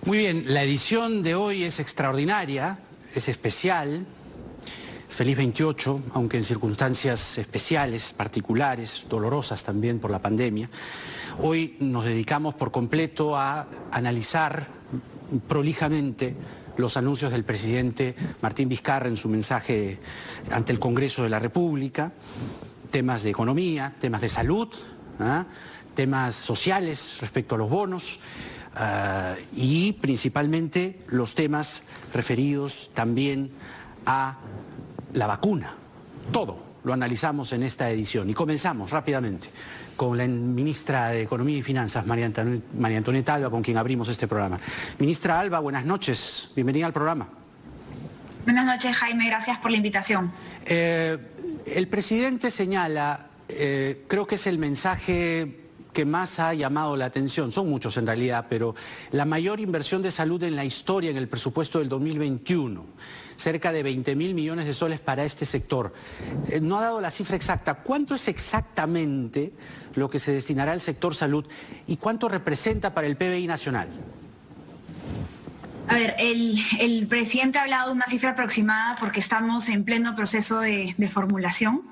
Muy bien, la edición de hoy es extraordinaria, es especial. Feliz 28, aunque en circunstancias especiales, particulares, dolorosas también por la pandemia. Hoy nos dedicamos por completo a analizar prolijamente los anuncios del presidente Martín Vizcarra en su mensaje ante el Congreso de la República, temas de economía, temas de salud, temas sociales respecto a los bonos y principalmente los temas referidos también a la vacuna. Todo lo analizamos en esta edición y comenzamos rápidamente con la ministra de Economía y Finanzas, María Antonieta Alba, con quien abrimos este programa. Ministra Alba, buenas noches, bienvenida al programa. Buenas noches, Jaime, gracias por la invitación. El presidente señala, creo que es el mensaje que más ha llamado la atención, son muchos en realidad, pero la mayor inversión de salud en la historia en el presupuesto del 2021, cerca de 20.000 millones de soles para este sector. No ha dado la cifra exacta. ¿Cuánto es exactamente lo que se destinará al sector salud y cuánto representa para el PBI nacional? A ver, el presidente ha hablado de una cifra aproximada porque estamos en pleno proceso de formulación.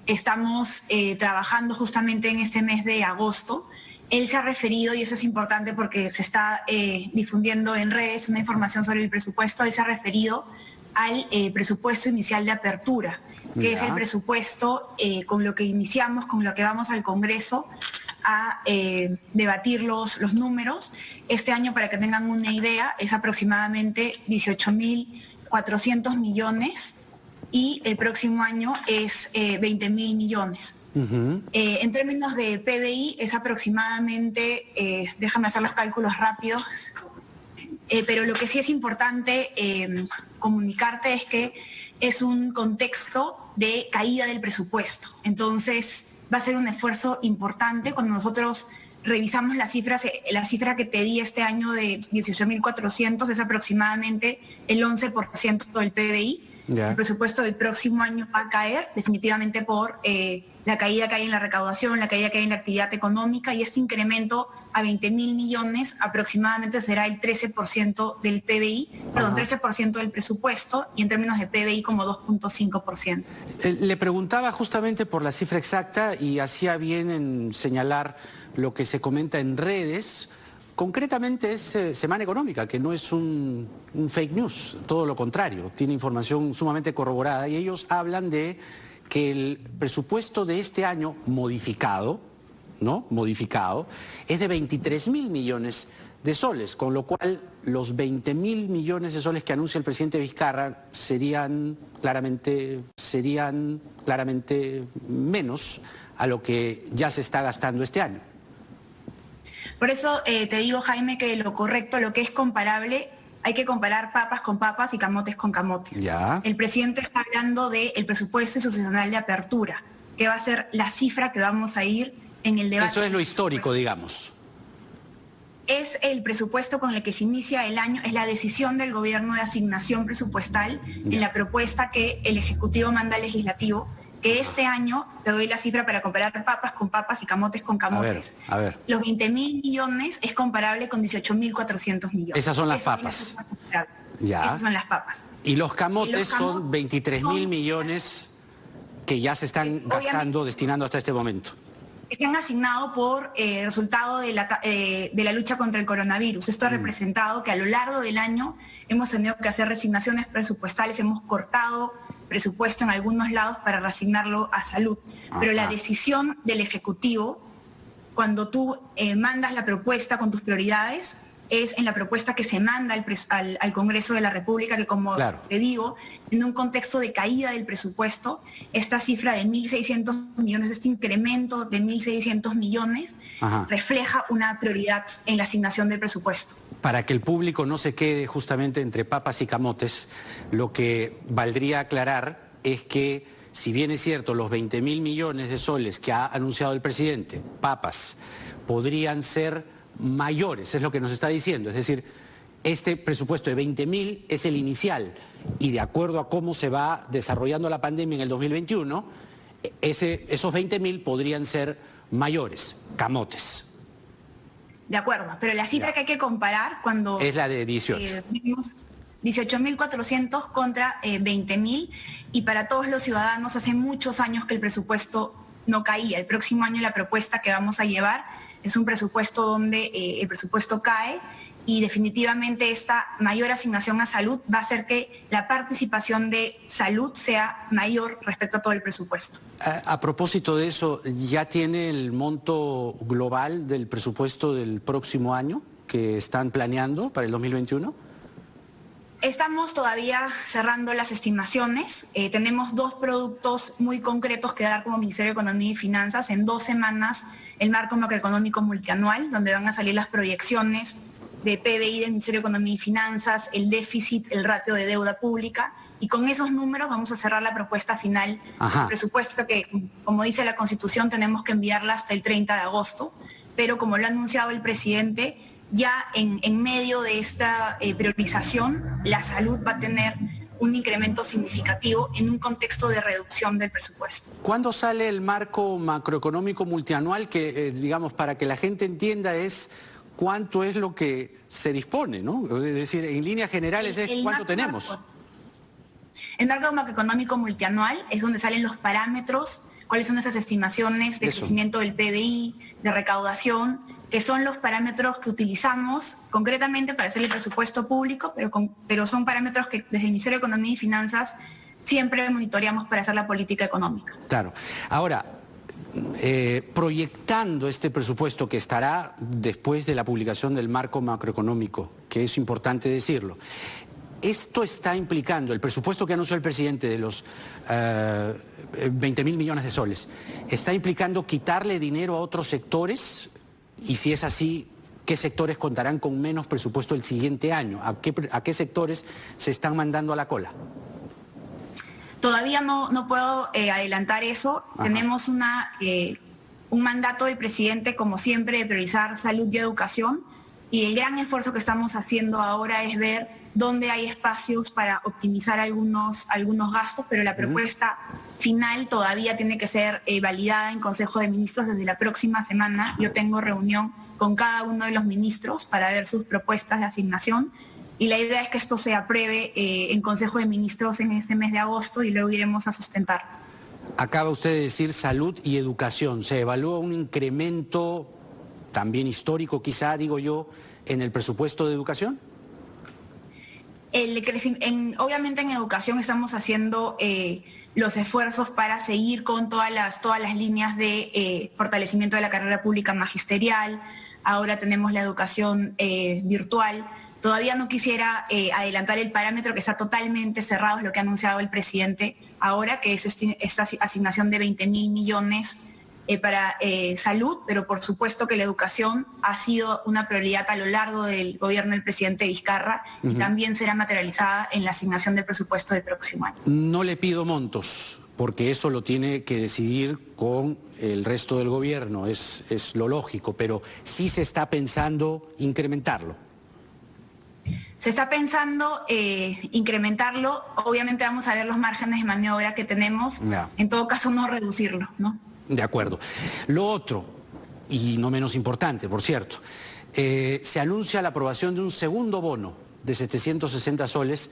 Estamos trabajando justamente en este mes de agosto. Él se ha referido, y eso es importante porque se está difundiendo en redes una información sobre el presupuesto, él se ha referido al presupuesto inicial de apertura, que es el presupuesto con lo que iniciamos, con lo que vamos al Congreso a debatir los números. Este año, para que tengan una idea, es aproximadamente 18.400 millones y el próximo año es 20.000 millones. En términos de PBI es aproximadamente, déjame hacer los cálculos rápidos, pero lo que sí es importante comunicarte es que es un contexto de caída del presupuesto. Entonces va a ser un esfuerzo importante cuando nosotros revisamos las cifras. La cifra que te di este año de 18.400 es aproximadamente el 11% del PBI. El presupuesto del próximo año va a caer definitivamente por la caída que hay en la recaudación, la caída que hay en la actividad económica, y este incremento a 20.000 millones aproximadamente será el 13% del PBI, perdón, 13% del presupuesto, y en términos de PBI como 2.5%. Le preguntaba justamente por la cifra exacta y hacía bien en señalar lo que se comenta en redes. Concretamente es Semana Económica, que no es un fake news, todo lo contrario, tiene información sumamente corroborada, y ellos hablan de que el presupuesto de este año modificado, ¿no? Modificado, es de 23.000 millones de soles, con lo cual los 20.000 millones de soles que anuncia el presidente Vizcarra serían claramente menos a lo que ya se está gastando este año. Por eso te digo, Jaime, que lo correcto, lo que es comparable, hay que comparar papas con papas y camotes con camotes. Ya. El presidente está hablando del presupuesto institucional de apertura, que va a ser la cifra que vamos a ir en el debate. Eso es lo histórico, digamos. Es el presupuesto con el que se inicia el año, es la decisión del gobierno de asignación presupuestal en la propuesta que el Ejecutivo manda al Legislativo, que este año, te doy la cifra para comparar papas con papas y camotes con camotes. A ver. Los 20.000 millones es comparable con 18.400 millones. Esas son las papas. Ya. Esas son las papas. Y los camotes son 23.000 millones que ya se están gastando, destinando hasta este momento. Que han asignado por resultado de la lucha contra el coronavirus. Esto ha representado que a lo largo del año hemos tenido que hacer resignaciones presupuestales, hemos cortado presupuesto en algunos lados para reasignarlo a salud. Pero la decisión del Ejecutivo, cuando tú mandas la propuesta con tus prioridades, es en la propuesta que se manda al Congreso de la República, que como te digo, en un contexto de caída del presupuesto, esta cifra de 1.600 millones, este incremento de 1.600 millones, refleja una prioridad en la asignación del presupuesto. Para que el público no se quede justamente entre papas y camotes, lo que valdría aclarar es que, si bien es cierto, los 20.000 millones de soles que ha anunciado el presidente, papas, podrían ser mayores, es lo que nos está diciendo. Es decir, este presupuesto de 20.000 es el inicial, y de acuerdo a cómo se va desarrollando la pandemia en el 2021, esos 20.000 podrían ser mayores, camotes. de acuerdo, pero la cifra que hay que comparar cuando... Es la de 18. Vimos 18.400 contra 20.000, y para todos los ciudadanos hace muchos años que el presupuesto no caía. El próximo año la propuesta que vamos a llevar es un presupuesto donde el presupuesto cae, y definitivamente esta mayor asignación a salud va a hacer que la participación de salud sea mayor respecto a todo el presupuesto. A propósito de eso, ¿ya tiene el monto global del presupuesto del próximo año que están planeando para el 2021? Estamos todavía cerrando las estimaciones. Tenemos 2 productos muy concretos que dar como Ministerio de Economía y Finanzas. En 2 semanas, el marco macroeconómico multianual, donde van a salir las proyecciones de PBI del Ministerio de Economía y Finanzas, el déficit, el ratio de deuda pública, y con esos números vamos a cerrar la propuesta final del presupuesto que, como dice la Constitución, tenemos que enviarla hasta el 30 de agosto, pero como lo ha anunciado el presidente, ya en medio de esta priorización, la salud va a tener un incremento significativo en un contexto de reducción del presupuesto. ¿Cuándo sale el marco macroeconómico multianual que, digamos, para que la gente entienda es cuánto es lo que se dispone, ¿no? Es decir, en líneas generales es cuánto tenemos. El marco macroeconómico multianual es donde salen los parámetros, cuáles son esas estimaciones de crecimiento del PBI, de recaudación, que son los parámetros que utilizamos concretamente para hacer el presupuesto público, pero son parámetros que desde el Ministerio de Economía y Finanzas siempre monitoreamos para hacer la política económica. Claro. Ahora, proyectando este presupuesto que estará después de la publicación del marco macroeconómico, que es importante decirlo, esto está implicando, el presupuesto que anunció el presidente de los 20.000 millones de soles, ¿está implicando quitarle dinero a otros sectores? Y si es así, ¿qué sectores contarán con menos presupuesto el siguiente año? ¿A qué sectores se están mandando a la cola? Todavía no puedo adelantar eso. Tenemos un mandato del presidente, como siempre, de priorizar salud y educación, y el gran esfuerzo que estamos haciendo ahora es ver dónde hay espacios para optimizar algunos gastos, pero la propuesta final todavía tiene que ser validada en Consejo de Ministros desde la próxima semana. Yo tengo reunión con cada uno de los ministros para ver sus propuestas de asignación, y la idea es que esto se apruebe en Consejo de Ministros en este mes de agosto y luego iremos a sustentar. Acaba usted de decir salud y educación. ¿Se evalúa un incremento también histórico, quizá, digo yo, en el presupuesto de educación? Obviamente en educación estamos haciendo los esfuerzos para seguir con todas las líneas de fortalecimiento de la carrera pública magisterial. Ahora tenemos la educación virtual. Todavía no quisiera adelantar el parámetro, que está totalmente cerrado, es lo que ha anunciado el presidente ahora, que es esta asignación de 20.000 millones para salud, pero por supuesto que la educación ha sido una prioridad a lo largo del gobierno del presidente Vizcarra y también será materializada en la asignación del presupuesto del próximo año. No le pido montos, porque eso lo tiene que decidir con el resto del gobierno, es lo lógico, pero sí se está pensando incrementarlo. Se está pensando incrementarlo. Obviamente vamos a ver los márgenes de maniobra que tenemos, en todo caso no reducirlo, ¿no? De acuerdo. Lo otro, y no menos importante, por cierto, se anuncia la aprobación de un segundo bono de 760 soles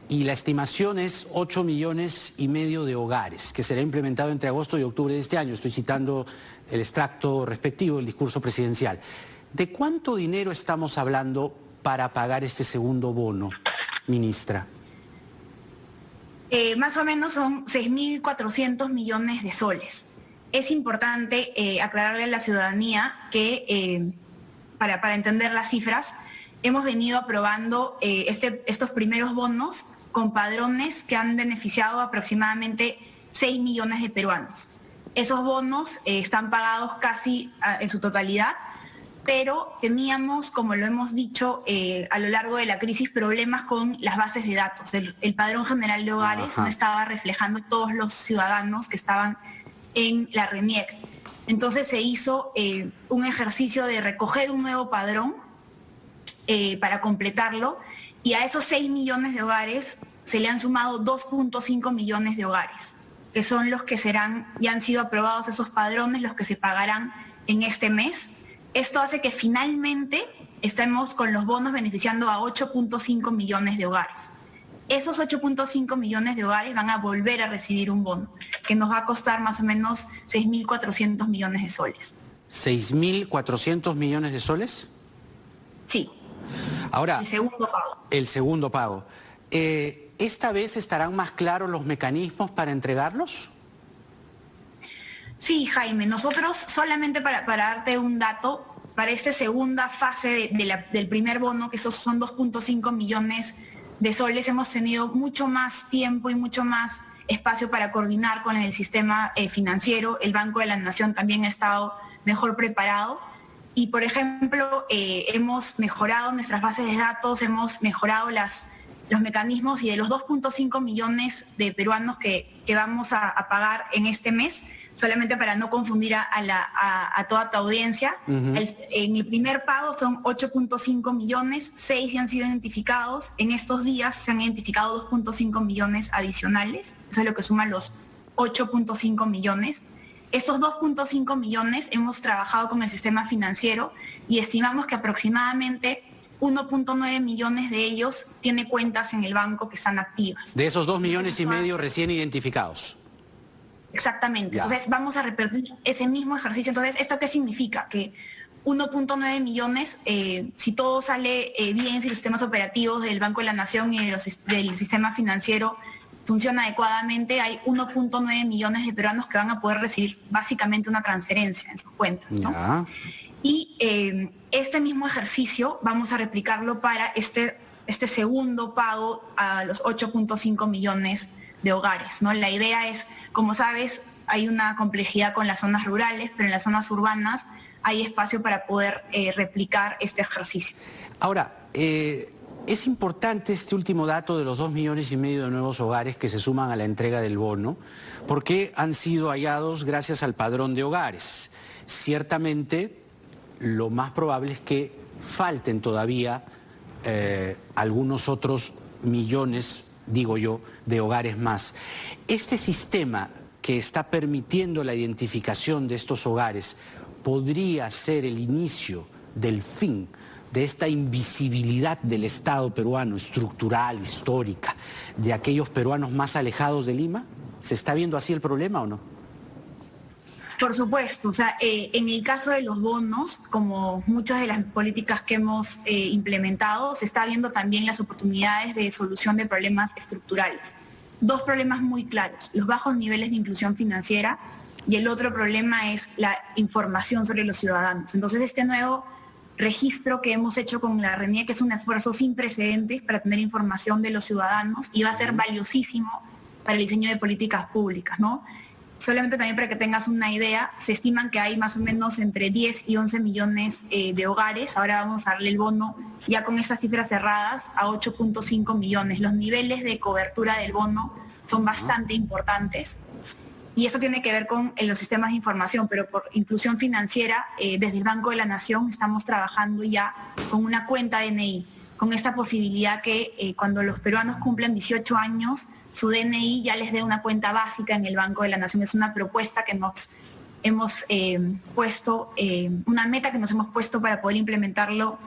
y la estimación es 8,5 millones de hogares, que será implementado entre agosto y octubre de este año. Estoy citando el extracto respectivo del discurso presidencial. ¿De cuánto dinero estamos hablando para pagar este segundo bono, ministra? Más o menos son 6.400 millones de soles. Es importante aclararle a la ciudadanía que, para entender las cifras, hemos venido aprobando estos primeros bonos con padrones que han beneficiado aproximadamente 6 millones de peruanos. Esos bonos están pagados casi en su totalidad, pero teníamos, como lo hemos dicho a lo largo de la crisis, problemas con las bases de datos. El Padrón General de Hogares no estaba reflejando todos los ciudadanos que estaban en la RENIEC. Entonces se hizo un ejercicio de recoger un nuevo padrón para completarlo, y a esos 6 millones de hogares se le han sumado 2.5 millones de hogares, que son los que ya han sido aprobados esos padrones, los que se pagarán en este mes. Esto hace que finalmente estemos con los bonos beneficiando a 8.5 millones de hogares. Esos 8.5 millones de hogares van a volver a recibir un bono, que nos va a costar más o menos 6.400 millones de soles. ¿6.400 millones de soles? Sí. Ahora, el segundo pago. El segundo pago. ¿Esta vez estarán más claros los mecanismos para entregarlos? Sí, Jaime, nosotros solamente para darte un dato, para esta segunda fase del primer bono, que esos son 2.5 millones de soles, hemos tenido mucho más tiempo y mucho más espacio para coordinar con el sistema financiero. El Banco de la Nación también ha estado mejor preparado. Y, por ejemplo, hemos mejorado nuestras bases de datos, hemos mejorado los mecanismos, y de los 2.5 millones de peruanos que vamos a pagar en este mes, solamente para no confundir a toda tu audiencia, en el primer pago son 8.5 millones, 6 ya han sido identificados. En estos días se han identificado 2.5 millones adicionales, eso es lo que suma los 8.5 millones. Estos 2.5 millones hemos trabajado con el sistema financiero y estimamos que aproximadamente 1.9 millones de ellos tiene cuentas en el banco que están activas. De esos 2,5 millones recién identificados. Exactamente. Ya. Entonces vamos a repetir ese mismo ejercicio. Entonces, ¿esto qué significa? Que 1.9 millones, si todo sale bien, si los sistemas operativos del Banco de la Nación y del sistema financiero funciona adecuadamente, hay 1.9 millones de peruanos que van a poder recibir básicamente una transferencia en sus cuentas, ¿no? Ya. Y este mismo ejercicio vamos a replicarlo para este segundo pago a los 8.5 millones de hogares, ¿no? La idea es, como sabes, hay una complejidad con las zonas rurales, pero en las zonas urbanas hay espacio para poder replicar este ejercicio. Ahora, es importante este último dato de los 2,5 millones de nuevos hogares que se suman a la entrega del bono, porque han sido hallados gracias al padrón de hogares. Ciertamente, lo más probable es que falten todavía algunos otros millones, digo yo, de hogares más. Este sistema que está permitiendo la identificación de estos hogares podría ser el inicio del fin de esta invisibilidad del Estado peruano, estructural, histórica, de aquellos peruanos más alejados de Lima. ¿Se está viendo así el problema o no? Por supuesto, o sea, en el caso de los bonos, como muchas de las políticas que hemos implementado, se está viendo también las oportunidades de solución de problemas estructurales. Dos problemas muy claros: los bajos niveles de inclusión financiera, y el otro problema es la información sobre los ciudadanos. Entonces, este nuevo registro que hemos hecho con la RENIEC, que es un esfuerzo sin precedentes para tener información de los ciudadanos, y va a ser valiosísimo para el diseño de políticas públicas, ¿no? Solamente también para que tengas una idea, se estiman que hay más o menos entre 10 y 11 millones de hogares. Ahora vamos a darle el bono ya con estas cifras cerradas a 8.5 millones. Los niveles de cobertura del bono son bastante importantes, y eso tiene que ver con los sistemas de información, pero por inclusión financiera, desde el Banco de la Nación estamos trabajando ya con una cuenta DNI, con esta posibilidad que cuando los peruanos cumplen 18 años, su DNI ya les dé una cuenta básica en el Banco de la Nación. Es una propuesta que nos hemos puesto, una meta que nos hemos puesto para poder implementarlo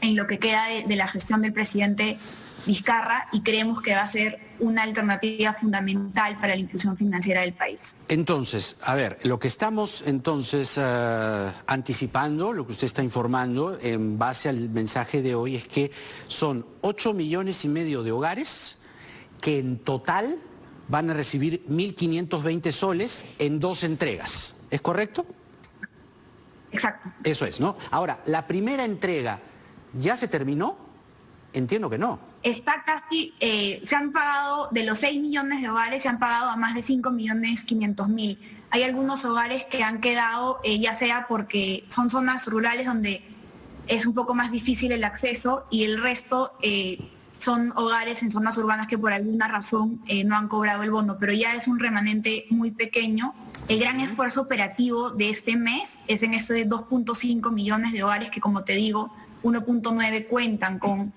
en lo que queda de la gestión del presidente Vizcarra, y creemos que va a ser una alternativa fundamental para la inclusión financiera del país. Entonces, a ver, lo que estamos entonces anticipando, lo que usted está informando en base al mensaje de hoy, es que son 8,5 millones de hogares que en total van a recibir 1.520 soles en 2 entregas. ¿Es correcto? Exacto. Eso es, ¿no? Ahora, ¿la primera entrega ya se terminó? Entiendo que no. Está casi, se han pagado, de los 6 millones de hogares, se han pagado a más de 5.500.000. Hay algunos hogares que han quedado, ya sea porque son zonas rurales donde es un poco más difícil el acceso, y el resto son hogares en zonas urbanas que por alguna razón no han cobrado el bono, pero ya es un remanente muy pequeño. El gran esfuerzo operativo de este mes es en este de 2.5 millones de hogares que, como te digo, 1.9 cuentan con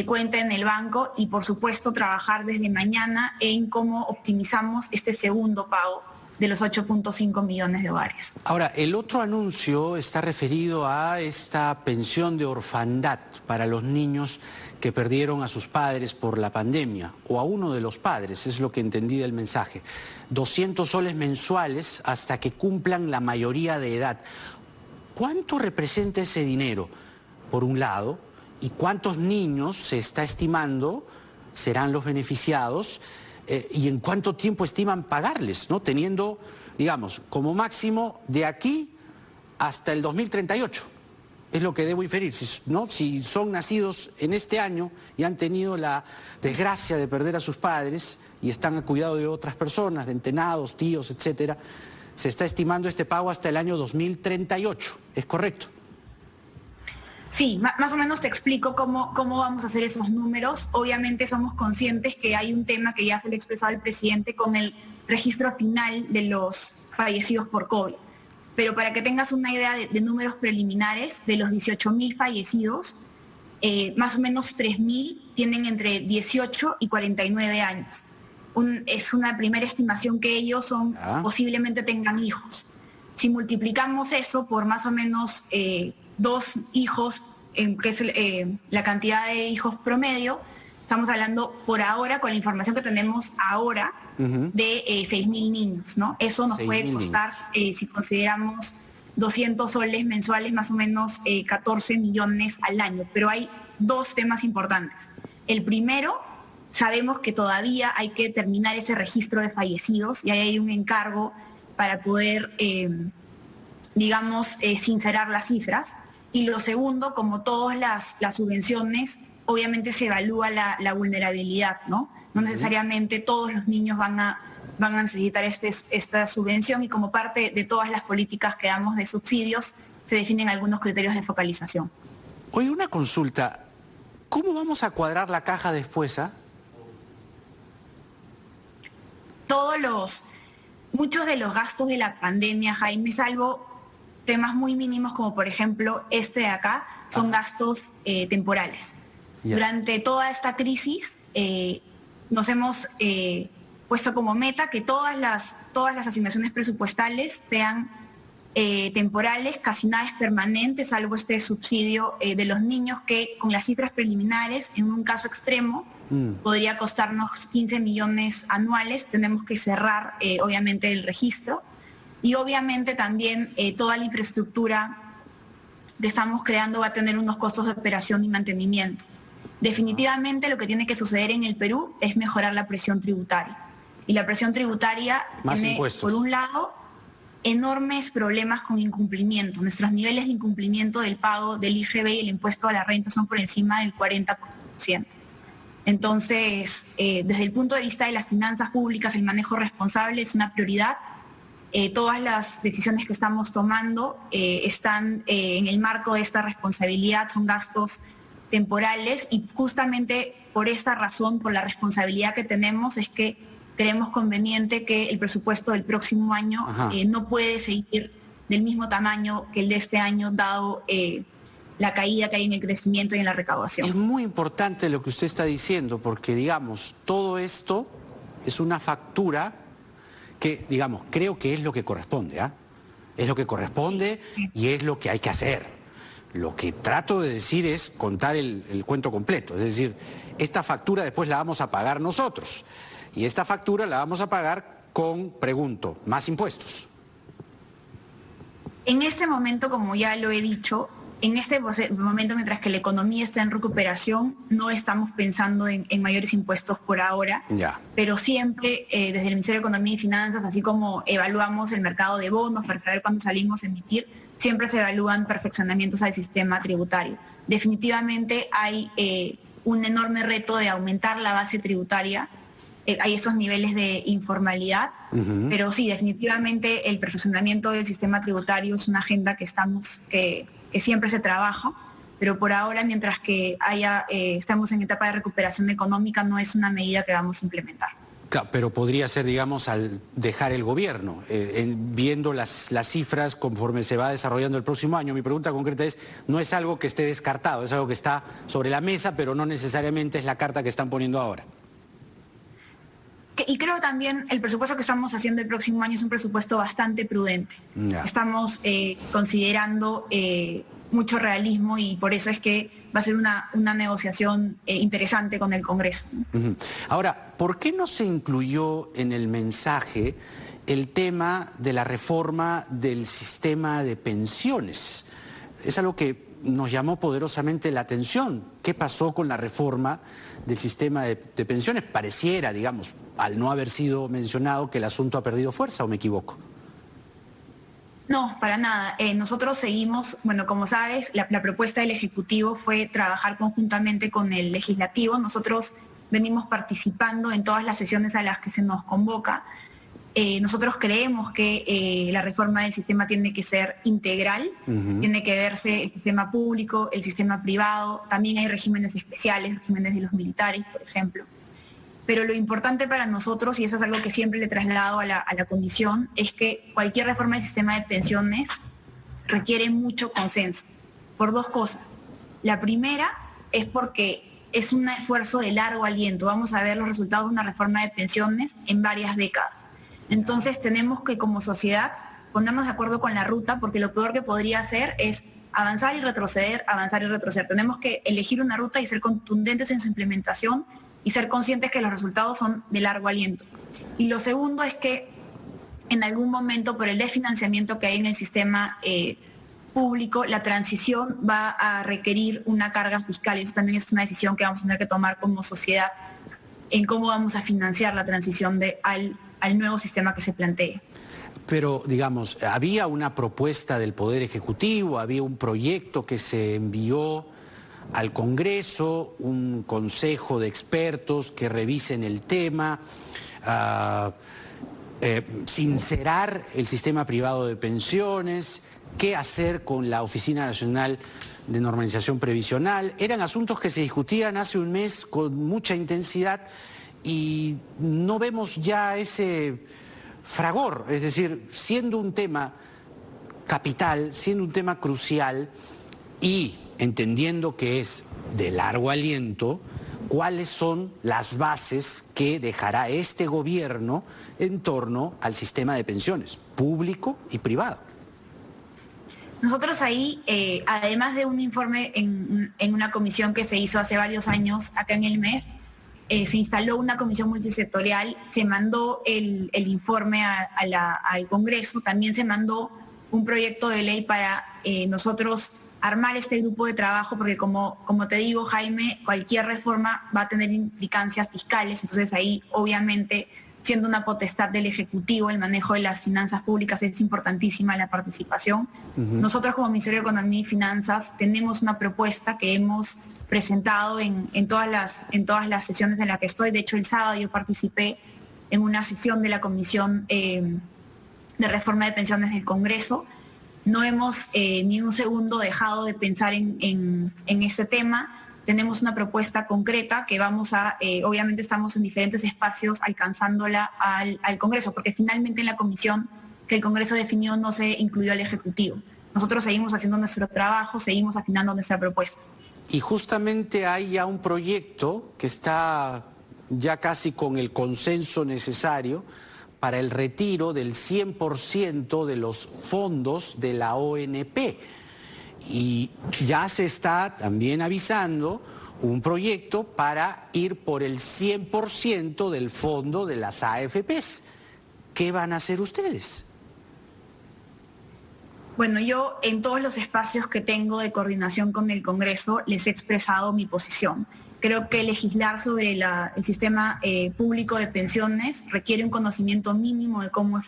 cuenta en el banco, y por supuesto trabajar desde mañana en cómo optimizamos este segundo pago de los 8.5 millones de hogares. Ahora, el otro anuncio está referido a esta pensión de orfandad para los niños que perdieron a sus padres por la pandemia, o a uno de los padres, es lo que entendí del mensaje. 200 soles mensuales hasta que cumplan la mayoría de edad. ¿Cuánto representa ese dinero, por un lado, y cuántos niños se está estimando serán los beneficiados y en cuánto tiempo estiman pagarles, ¿no? Teniendo, digamos, como máximo de aquí hasta el 2038? Es lo que debo inferir, ¿no? Si son nacidos en este año y han tenido la desgracia de perder a sus padres y están a cuidado de otras personas, de entenados, tíos, etcétera, se está estimando este pago hasta el año 2038, ¿es correcto? Sí, más o menos te explico cómo vamos a hacer esos números. Obviamente somos conscientes que hay un tema que ya se le ha expresado al presidente con el registro final de los fallecidos por COVID. Pero para que tengas una idea de números preliminares, de los 18.000 fallecidos, más o menos 3.000 tienen entre 18 y 49 años. Es una primera estimación que ellos posiblemente tengan hijos. Si multiplicamos eso por más o menos 2 hijos, que es la cantidad de hijos promedio, estamos hablando por ahora, con la información que tenemos ahora, de 6.000 niños, ¿no? Eso nos puede costar, si consideramos 200 soles mensuales, más o menos 14 millones al año. Pero hay 2 temas importantes. El primero, sabemos que todavía hay que terminar ese registro de fallecidos y ahí hay un encargo para poder, sincerar las cifras. Y lo segundo, como todas las subvenciones, obviamente se evalúa la vulnerabilidad, ¿no? No necesariamente todos los niños van a necesitar esta subvención, y como parte de todas las políticas que damos de subsidios, se definen algunos criterios de focalización. Oye, una consulta. ¿Cómo vamos a cuadrar la caja después, Muchos de los gastos de la pandemia, Jaime, salvo temas muy mínimos como por ejemplo este de acá, son gastos temporales. Durante toda esta crisis nos hemos puesto como meta que todas las asignaciones presupuestales sean temporales, casi nada es permanente, salvo este subsidio de los niños que con las cifras preliminares, en un caso extremo, podría costarnos 15 millones anuales. Tenemos que cerrar obviamente el registro. Y obviamente también toda la infraestructura que estamos creando va a tener unos costos de operación y mantenimiento. Definitivamente lo que tiene que suceder en el Perú es mejorar la presión tributaria. Y la presión tributaria tiene, por un lado, enormes problemas con incumplimiento. Nuestros niveles de incumplimiento del pago del IGB y el impuesto a la renta son por encima del 40%. Entonces, desde el punto de vista de las finanzas públicas, el manejo responsable es una prioridad. Todas las decisiones que estamos tomando están en el marco de esta responsabilidad, son gastos temporales, y justamente por esta razón, por la responsabilidad que tenemos, es que creemos conveniente que el presupuesto del próximo año no puede seguir del mismo tamaño que el de este año, dado la caída que hay en el crecimiento y en la recaudación. Es muy importante lo que usted está diciendo, porque, digamos, todo esto es una factura que, digamos, creo que es lo que corresponde, Es lo que corresponde y es lo que hay que hacer. Lo que trato de decir es contar el cuento completo, es decir, esta factura después la vamos a pagar nosotros, y esta factura la vamos a pagar con, pregunto, más impuestos. En este momento, como ya lo he dicho, en este momento, mientras que la economía está en recuperación, no estamos pensando en mayores impuestos por ahora, pero siempre desde el Ministerio de Economía y Finanzas, así como evaluamos el mercado de bonos para saber cuándo salimos a emitir, siempre se evalúan perfeccionamientos al sistema tributario. Definitivamente hay un enorme reto de aumentar la base tributaria. Hay esos niveles de informalidad, pero sí, definitivamente el perfeccionamiento del sistema tributario es una agenda que siempre se trabaja, pero por ahora, mientras que estamos en etapa de recuperación económica, no es una medida que vamos a implementar. Claro, pero podría ser, digamos, al dejar el gobierno, viendo las cifras conforme se va desarrollando el próximo año. Mi pregunta concreta es, no es algo que esté descartado, es algo que está sobre la mesa, pero no necesariamente es la carta que están poniendo ahora. Y creo también el presupuesto que estamos haciendo el próximo año es un presupuesto bastante prudente. Ya. Estamos considerando mucho realismo y por eso es que va a ser una negociación interesante con el Congreso. Uh-huh. Ahora, ¿por qué no se incluyó en el mensaje el tema de la reforma del sistema de pensiones? Es algo que nos llamó poderosamente la atención. ¿Qué pasó con la reforma del sistema de pensiones? Pareciera, digamos, al no haber sido mencionado, que el asunto ha perdido fuerza, ¿o me equivoco? No, para nada. Nosotros seguimos, bueno, como sabes, la propuesta del Ejecutivo fue trabajar conjuntamente con el Legislativo. Nosotros venimos participando en todas las sesiones a las que se nos convoca. Nosotros creemos que la reforma del sistema tiene que ser integral, tiene que verse el sistema público, el sistema privado, también hay regímenes especiales, regímenes de los militares, por ejemplo. Pero lo importante para nosotros, y eso es algo que siempre le traslado a la Comisión, es que cualquier reforma del sistema de pensiones requiere mucho consenso, por dos cosas. La primera es porque es un esfuerzo de largo aliento. Vamos a ver los resultados de una reforma de pensiones en varias décadas. Entonces tenemos que como sociedad ponernos de acuerdo con la ruta, porque lo peor que podría hacer es avanzar y retroceder, avanzar y retroceder. Tenemos que elegir una ruta y ser contundentes en su implementación y ser conscientes que los resultados son de largo aliento. Y lo segundo es que en algún momento, por el desfinanciamiento que hay en el sistema público, la transición va a requerir una carga fiscal, y eso también es una decisión que vamos a tener que tomar como sociedad en cómo vamos a financiar la transición al nuevo sistema que se plantee. Pero, digamos, había una propuesta del Poder Ejecutivo, había un proyecto que se envió al Congreso, un consejo de expertos que revisen el tema, sincerar el sistema privado de pensiones, qué hacer con la Oficina Nacional de Normalización Previsional. Eran asuntos que se discutían hace un mes con mucha intensidad y no vemos ya ese fragor, es decir, siendo un tema capital, siendo un tema crucial y entendiendo que es de largo aliento, ¿cuáles son las bases que dejará este gobierno en torno al sistema de pensiones, público y privado? Nosotros ahí, además de un informe en una comisión que se hizo hace varios años acá en el MEF, se instaló una comisión multisectorial, se mandó el informe al Congreso, también se mandó un proyecto de ley para nosotros armar este grupo de trabajo, porque como te digo, Jaime, cualquier reforma va a tener implicancias fiscales, entonces ahí obviamente, siendo una potestad del Ejecutivo, el manejo de las finanzas públicas es importantísima la participación. Nosotros como Ministerio de Economía y Finanzas tenemos una propuesta que hemos presentado en todas las sesiones en las que estoy. De hecho, el sábado yo participé en una sesión de la Comisión de Reforma de Pensiones del Congreso. No hemos ni un segundo dejado de pensar en este tema. Tenemos una propuesta concreta que vamos a, obviamente estamos en diferentes espacios alcanzándola al Congreso, porque finalmente en la comisión que el Congreso definió no se incluyó al Ejecutivo. Nosotros seguimos haciendo nuestro trabajo, seguimos afinando nuestra propuesta. Y justamente hay ya un proyecto que está ya casi con el consenso necesario para el retiro del 100% de los fondos de la ONP. Y ya se está también avisando un proyecto para ir por el 100% del fondo de las AFPs. ¿Qué van a hacer ustedes? Bueno, yo en todos los espacios que tengo de coordinación con el Congreso les he expresado mi posición. Creo que legislar sobre el sistema público de pensiones requiere un conocimiento mínimo de cómo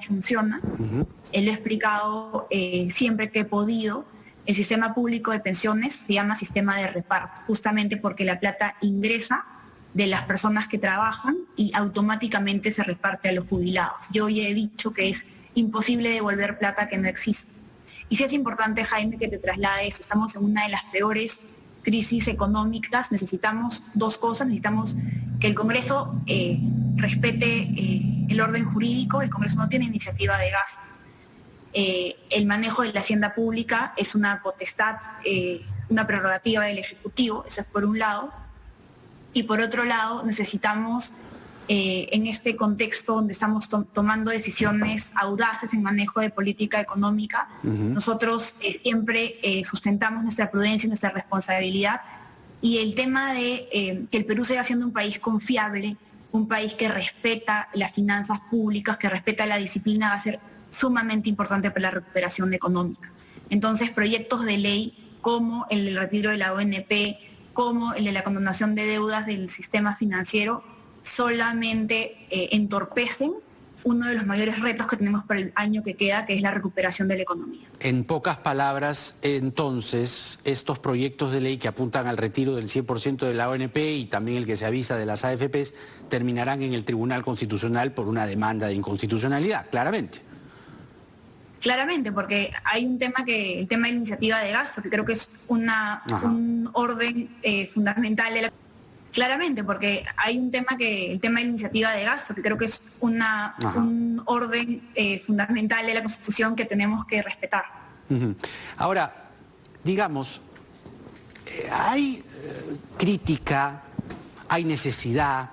funciona. Lo he explicado siempre que he podido. El sistema público de pensiones se llama sistema de reparto, justamente porque la plata ingresa de las personas que trabajan y automáticamente se reparte a los jubilados. Yo ya he dicho que es imposible devolver plata que no existe. Y sí es importante, Jaime, que te traslade eso. Estamos en una de las peores crisis económicas. Necesitamos dos cosas. Necesitamos que el Congreso respete el orden jurídico. El Congreso no tiene iniciativa de gasto. El manejo de la hacienda pública es una potestad, una prerrogativa del Ejecutivo, eso es por un lado. Y por otro lado, necesitamos en este contexto donde estamos tomando decisiones audaces en manejo de política económica, nosotros siempre sustentamos nuestra prudencia y nuestra responsabilidad. Y el tema de que el Perú siga siendo un país confiable, un país que respeta las finanzas públicas, que respeta la disciplina, va a ser sumamente importante para la recuperación económica. Entonces, proyectos de ley como el del retiro de la ONP, como el de la condonación de deudas del sistema financiero, solamente entorpecen uno de los mayores retos que tenemos para el año que queda, que es la recuperación de la economía. En pocas palabras, entonces, estos proyectos de ley que apuntan al retiro del 100% de la ONP y también el que se avisa de las AFPs terminarán en el Tribunal Constitucional por una demanda de inconstitucionalidad, claramente. Claramente, porque hay un tema el tema de iniciativa de gasto, que creo que es un orden fundamental de la... Claramente, porque hay un tema el tema de iniciativa de gasto, que creo que es un orden fundamental de la Constitución que tenemos que respetar. Ahora, digamos, hay crítica, hay necesidad,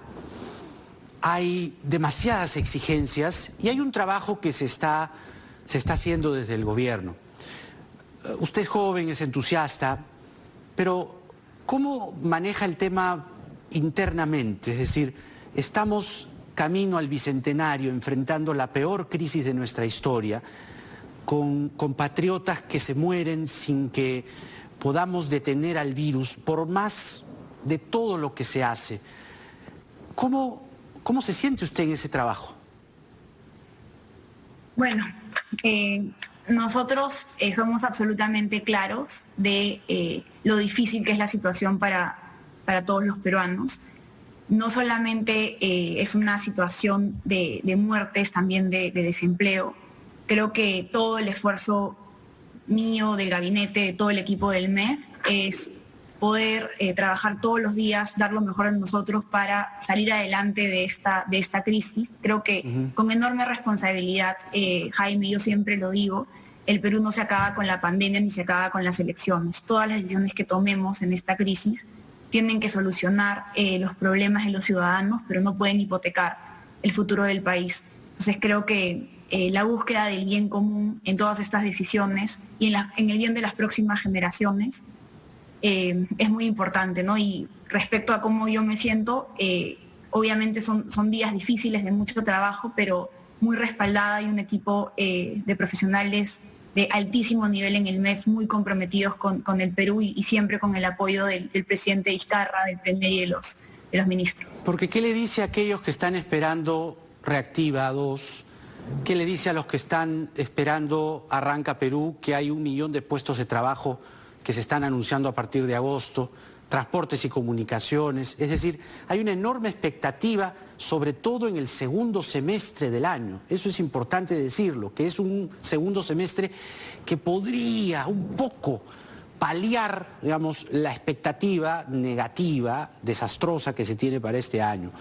hay demasiadas exigencias y hay un trabajo que se está haciendo desde el gobierno. Usted es joven, es entusiasta, pero ¿cómo maneja el tema internamente? Es decir, estamos camino al bicentenario, enfrentando la peor crisis de nuestra historia, con compatriotas que se mueren sin que podamos detener al virus, por más de todo lo que se hace. ¿Cómo se siente usted en ese trabajo? Bueno, nosotros somos absolutamente claros de lo difícil que es la situación para todos los peruanos. No solamente es una situación de muertes, también de desempleo. Creo que todo el esfuerzo mío, del gabinete, de todo el equipo del MEF, es poder trabajar todos los días, dar lo mejor de nosotros para salir adelante de esta crisis. Creo que con enorme responsabilidad, Jaime, yo siempre lo digo, el Perú no se acaba con la pandemia ni se acaba con las elecciones. Todas las decisiones que tomemos en esta crisis tienen que solucionar los problemas de los ciudadanos, pero no pueden hipotecar el futuro del país. Entonces creo que la búsqueda del bien común en todas estas decisiones y en el bien de las próximas generaciones es muy importante, ¿no? Y respecto a cómo yo me siento, obviamente son días difíciles de mucho trabajo, pero muy respaldada y un equipo de profesionales de altísimo nivel en el MEF, muy comprometidos con el Perú y siempre con el apoyo del presidente Vizcarra, del premier y de los ministros. Porque ¿qué le dice a aquellos que están esperando Reactiva 2? ¿Qué le dice a los que están esperando Arranca Perú, que hay 1 millón de puestos de trabajo que se están anunciando a partir de agosto, transportes y comunicaciones? Es decir, hay una enorme expectativa, sobre todo en el segundo semestre del año. Eso es importante decirlo, que es un segundo semestre que podría un poco paliar, digamos, la expectativa negativa, desastrosa que se tiene para este año.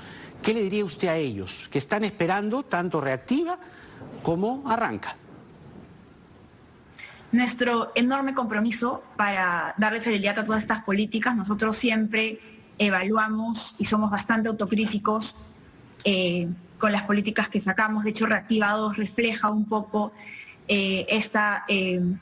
¿Qué le diría usted a ellos que están esperando tanto Reactiva como Arranca? Nuestro enorme compromiso para darle celeridad a todas estas políticas. Nosotros siempre evaluamos y somos bastante autocríticos con las políticas que sacamos. De hecho, Reactiva 2 refleja un poco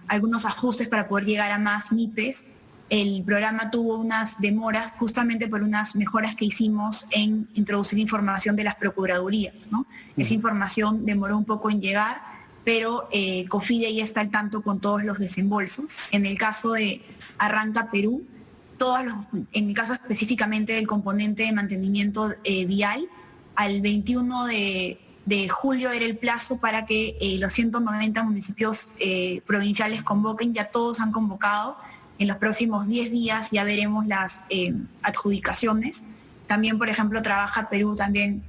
algunos ajustes para poder llegar a más MIPES. El programa tuvo unas demoras justamente por unas mejoras que hicimos en introducir información de las procuradurías, ¿no? Esa información demoró un poco en llegar, pero COFIDE ya está al tanto con todos los desembolsos. En el caso de Arranca Perú, en el caso específicamente del componente de mantenimiento vial, al 21 de julio era el plazo para que los 190 municipios provinciales convoquen. Ya todos han convocado. En los próximos 10 días ya veremos las adjudicaciones. También, por ejemplo, Trabaja Perú, también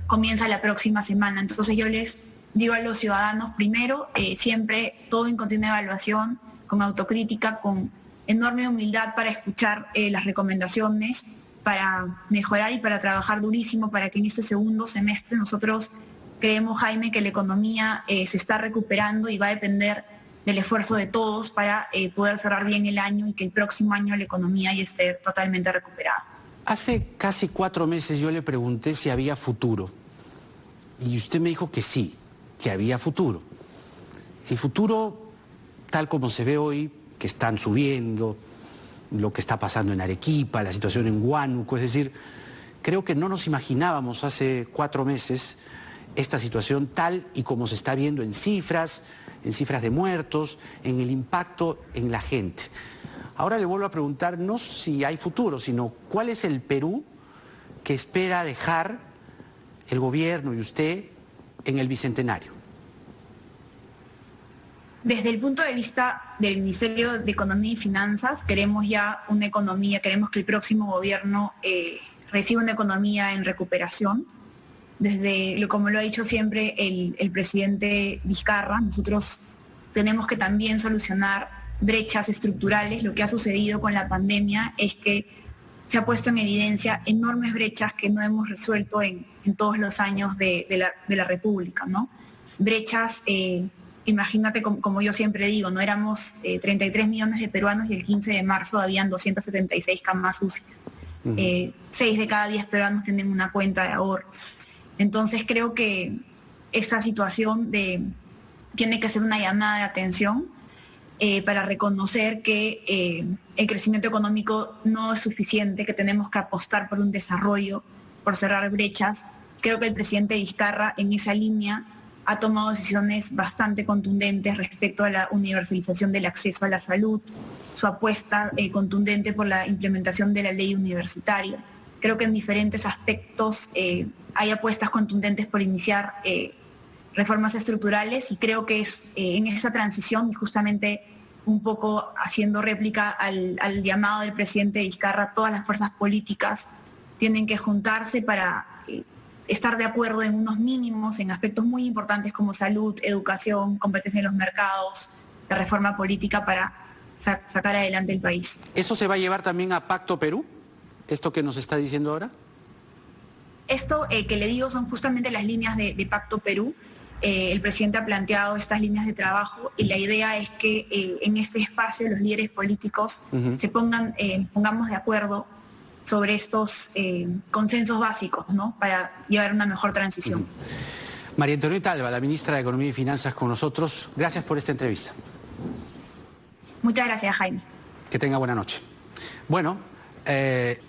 comienza la próxima semana. Entonces yo les digo a los ciudadanos, primero, siempre todo en continua evaluación, con autocrítica, con enorme humildad para escuchar las recomendaciones, para mejorar y para trabajar durísimo para que en este segundo semestre nosotros creemos, Jaime, que la economía se está recuperando y va a depender del esfuerzo de todos para poder cerrar bien el año y que el próximo año la economía ya esté totalmente recuperada. Hace casi 4 meses yo le pregunté si había futuro y usted me dijo que sí, que había futuro. El futuro, tal como se ve hoy, que están subiendo, lo que está pasando en Arequipa, la situación en Huánuco, es decir, creo que no nos imaginábamos hace 4 meses esta situación tal y como se está viendo en cifras de muertos, en el impacto en la gente. Ahora le vuelvo a preguntar no si hay futuro, sino cuál es el Perú que espera dejar el gobierno y usted en el Bicentenario. Desde el punto de vista del Ministerio de Economía y Finanzas, queremos ya una economía, queremos que el próximo gobierno reciba una economía en recuperación. Como lo ha dicho siempre el presidente Vizcarra, nosotros tenemos que también solucionar brechas estructurales. Lo que ha sucedido con la pandemia es que se ha puesto en evidencia enormes brechas que no hemos resuelto en todos los años de la República, ¿no? Brechas, imagínate, como yo siempre digo, no éramos 33 millones de peruanos y el 15 de marzo habían 276 camas UCI. 6 de cada 10 peruanos tienen una cuenta de ahorros. Entonces creo que esta situación tiene que ser una llamada de atención para reconocer que el crecimiento económico no es suficiente, que tenemos que apostar por un desarrollo, por cerrar brechas. Creo que el presidente Vizcarra en esa línea ha tomado decisiones bastante contundentes respecto a la universalización del acceso a la salud, su apuesta contundente por la implementación de la ley universitaria. Creo que en diferentes aspectos hay apuestas contundentes por iniciar reformas estructurales y creo que es en esa transición y justamente un poco haciendo réplica al llamado del presidente Vizcarra, todas las fuerzas políticas tienen que juntarse para estar de acuerdo en unos mínimos, en aspectos muy importantes como salud, educación, competencia en los mercados, la reforma política para sacar adelante el país. ¿Eso se va a llevar también a Pacto Perú? ¿Esto que nos está diciendo ahora? Esto que le digo son justamente las líneas de Pacto Perú. El presidente ha planteado estas líneas de trabajo y la idea es que en este espacio los líderes políticos pongamos de acuerdo sobre estos consensos básicos, ¿no? Para llevar una mejor transición. María Antonieta Alba, la ministra de Economía y Finanzas con nosotros. Gracias por esta entrevista. Muchas gracias, Jaime. Que tenga buena noche. Bueno.